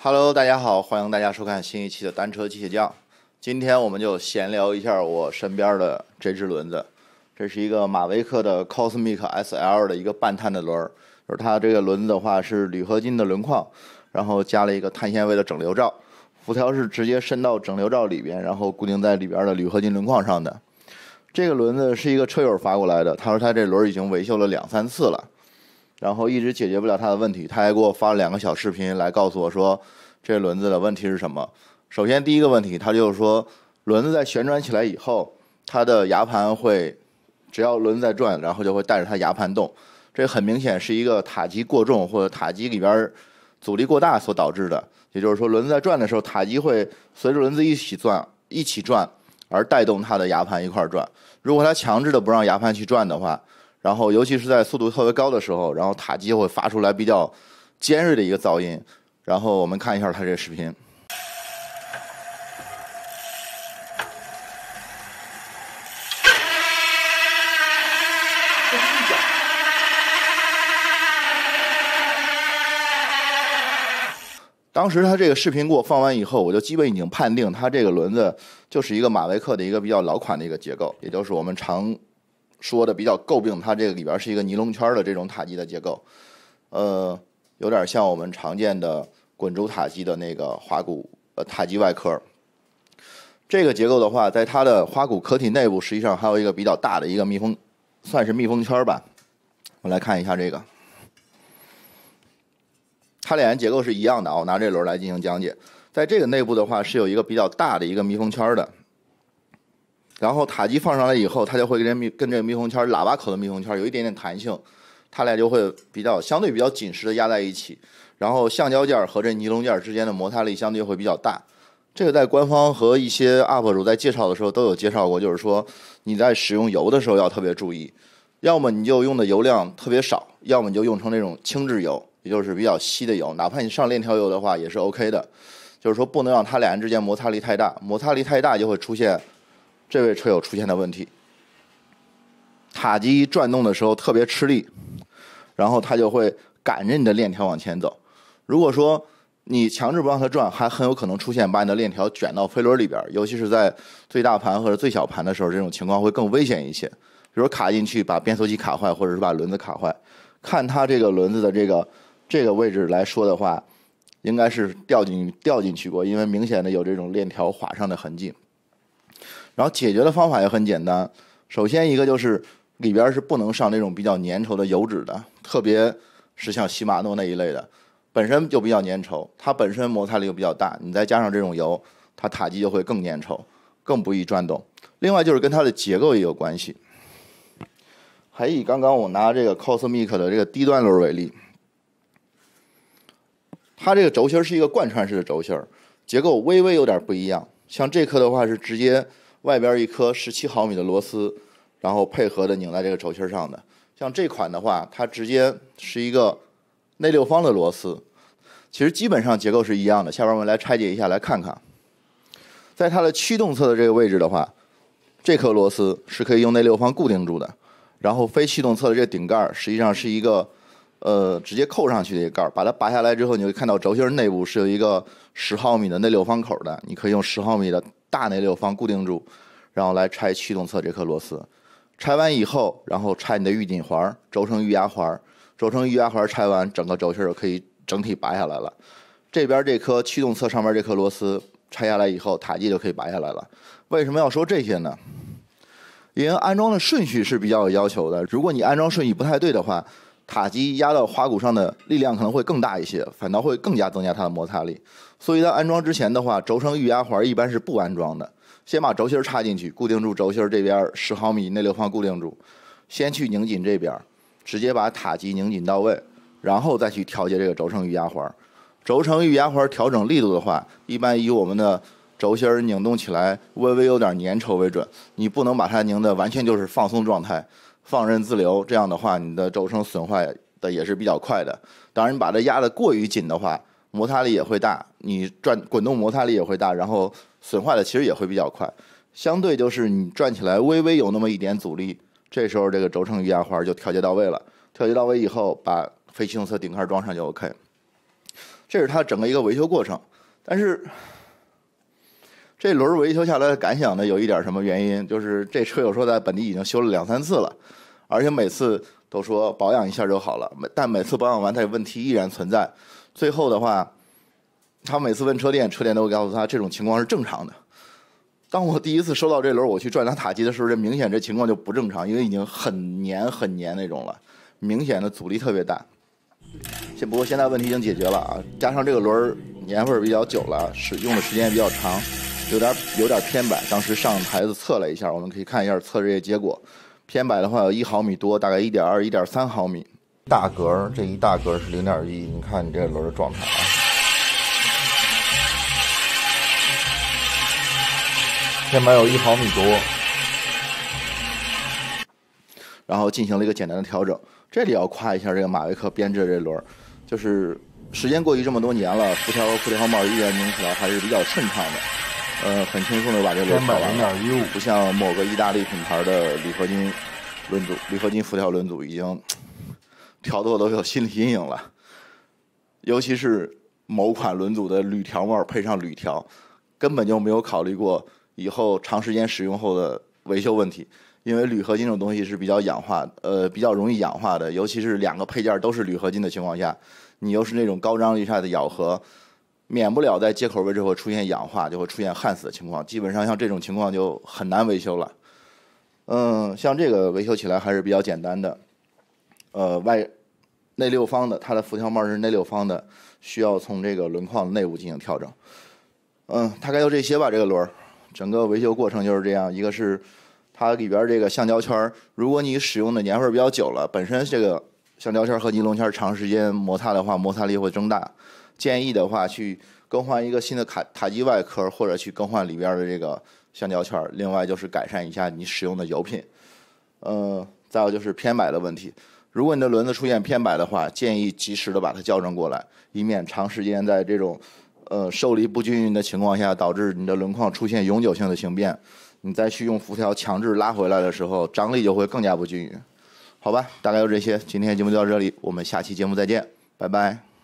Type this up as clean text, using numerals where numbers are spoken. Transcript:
Hello， 大家好，欢迎大家收看新一期的单车机械匠。今天我们就闲聊一下我身边的这只轮子，这是一个马维克的 Cosmic SL 的一个半碳的轮，就是它这个轮子的话是铝合金的轮框，然后加了一个碳纤维的整流罩，辐条是直接伸到整流罩里边，然后固定在里边的铝合金轮框上的。这个轮子是一个车友发过来的，他说他这轮已经维修了2-3次了。然后一直解决不了他的问题，他还给我发了2个小视频来告诉我说这轮子的问题是什么。首先第一个问题，他就是说轮子在旋转起来以后，它的牙盘会只要轮子在转，然后就会带着它牙盘动，这很明显是一个塔基过重或者塔基里边阻力过大所导致的。也就是说轮子在转的时候，塔基会随着轮子一起转而带动它的牙盘一块转。如果它强制的不让牙盘去转的话，然后尤其是在速度特别高的时候，然后塔基会发出来比较尖锐的一个噪音。然后我们看一下它这个视频。当时他这个视频给我放完以后，我就基本已经判定它这个轮子就是一个马维克的一个比较老款的一个结构，也就是我们常说的比较诟病它这个里边是一个尼龙圈的这种塔基的结构，有点像我们常见的滚轴塔基的那个滑骨塔基外壳。这个结构的话，在它的滑骨壳体内部实际上还有一个比较大的一个密封，算是密封圈吧。我来看一下这个，它俩结构是一样的啊。我拿这轮来进行讲解，在这个内部的话是有一个比较大的一个密封圈的。然后塔基放上来以后，它就会跟这个密封圈喇叭口的密封圈有一点点弹性，它俩就会相对比较紧实的压在一起，然后橡胶件和这尼龙件之间的摩擦力相对会比较大。这个在官方和一些 UP 主在介绍的时候都有介绍过，就是说你在使用油的时候要特别注意，要么你就用的油量特别少，要么你就用成那种轻质油，也就是比较稀的油，哪怕你上链条油的话也是 OK 的，就是说不能让它俩人之间摩擦力太大，摩擦力太大就会出现这位车友出现的问题，塔基转动的时候特别吃力，然后它就会赶着你的链条往前走。如果说你强制不让它转，还很有可能出现把你的链条卷到飞轮里边，尤其是在最大盘或者最小盘的时候，这种情况会更危险一些。比如卡进去把变速器卡坏，或者是把轮子卡坏。看它这个轮子的这个位置来说的话，应该是掉进去过，因为明显的有这种链条划上的痕迹。然后解决的方法也很简单，首先一个就是里边是不能上那种比较粘稠的油脂的，特别是像禧玛诺那一类的，本身就比较粘稠，它本身摩擦力又比较大，你再加上这种油，它塔基就会更粘稠，更不易转动。另外就是跟它的结构也有关系。还以刚刚我拿这个 Cosmic 的这个低端轮为例，它这个轴心是一个贯穿式的轴心，结构微微有点不一样。像这颗的话是直接外边一颗17毫米的螺丝，然后配合的拧在这个轴心上的。像这款的话，它直接是一个内六方的螺丝，其实基本上结构是一样的。下边我们来拆解一下，来看看，在它的驱动侧的这个位置的话，这颗螺丝是可以用内六方固定住的。然后非驱动侧的这个顶盖实际上是一个直接扣上去的一个盖，把它拔下来之后，你会看到轴心内部是有一个10毫米的内六方口的，你可以用10毫米的大内六方固定住，然后来拆驱动侧这颗螺丝。拆完以后，然后拆你的预紧环，轴承预压环，轴承预压环拆完，整个轴心就可以整体拔下来了。这边这颗驱动侧上面这颗螺丝拆下来以后，塔基就可以拔下来了。为什么要说这些呢？因为安装的顺序是比较有要求的，如果你安装顺序不太对的话，塔基压到滑骨上的力量可能会更大一些，反倒会更加增加它的摩擦力。所以在安装之前的话，轴承预压环一般是不安装的，先把轴心插进去，固定住轴心这边10毫米内六方固定住，先去拧紧这边，直接把塔基拧紧到位，然后再去调节这个轴承预压环。轴承预压环调整力度的话，一般以我们的轴心拧动起来微微有点粘稠为准，你不能把它拧的完全就是放松状态，放任自流，这样的话你的轴承损坏的也是比较快的。当然你把它压得过于紧的话，摩擦力也会大，你滚动摩擦力也会大，然后损坏的其实也会比较快。相对就是你转起来微微有那么一点阻力，这时候这个轴承预压环就调节到位了。调节到位以后，把非驱动侧顶盖装上就 OK。这是它整个一个维修过程。但是这轮维修下来的感想呢，有一点什么原因，就是这车友说在本地已经修了2、3次了，而且每次都说保养一下就好了，但每次保养完它问题依然存在。最后的话，他每次问车店，车店都会告诉他这种情况是正常的。当我第一次收到这轮我去转它塔级的时候，这明显这情况就不正常，因为已经很黏那种了，明显的阻力特别大。不过现在问题已经解决了啊，加上这个轮年份比较久了，使用的时间也比较长，有点偏摆。当时上台子测了一下，我们可以看一下测这些结果。偏摆的话有1毫米多，大概1.2、1.3毫米。大格这一大格是0.1，你看你这个轮的状态啊。偏摆有1毫米多，然后进行了一个简单的调整。这里要夸一下这个马维克编制的这轮，就是时间过去这么多年了，辐条帽依然拧起来还是比较顺畅的，很轻松的把这轮调完了，不像某个意大利品牌的铝合金辐条轮组已经调的我都有心理阴影了，尤其是某款轮组的铝条帽配上铝条，根本就没有考虑过以后长时间使用后的维修问题。因为铝合金这种东西是比较比较容易氧化的，尤其是2个配件都是铝合金的情况下，你又是那种高张力下的咬合，免不了在接口位置会出现氧化，就会出现焊死的情况。基本上像这种情况就很难维修了。像这个维修起来还是比较简单的。内六方的，它的辐条帽是内六方的，需要从这个轮框内部进行调整。大概就这些吧。这个轮整个维修过程就是这样，一个是它里边这个橡胶圈，如果你使用的年份比较久了，本身这个橡胶圈和尼龙圈长时间摩擦的话，摩擦力会增大。建议的话，去更换一个新的塔基外壳，或者去更换里边的这个橡胶圈。另外就是改善一下你使用的油品。再有就是偏摆的问题，如果你的轮子出现偏摆的话，建议及时的把它校正过来，以免长时间在这种受力不均匀的情况下，导致你的轮框出现永久性的形变。你再去用辐条强制拉回来的时候，张力就会更加不均匀。好吧，大概就这些，今天节目就到这里，我们下期节目再见，拜拜。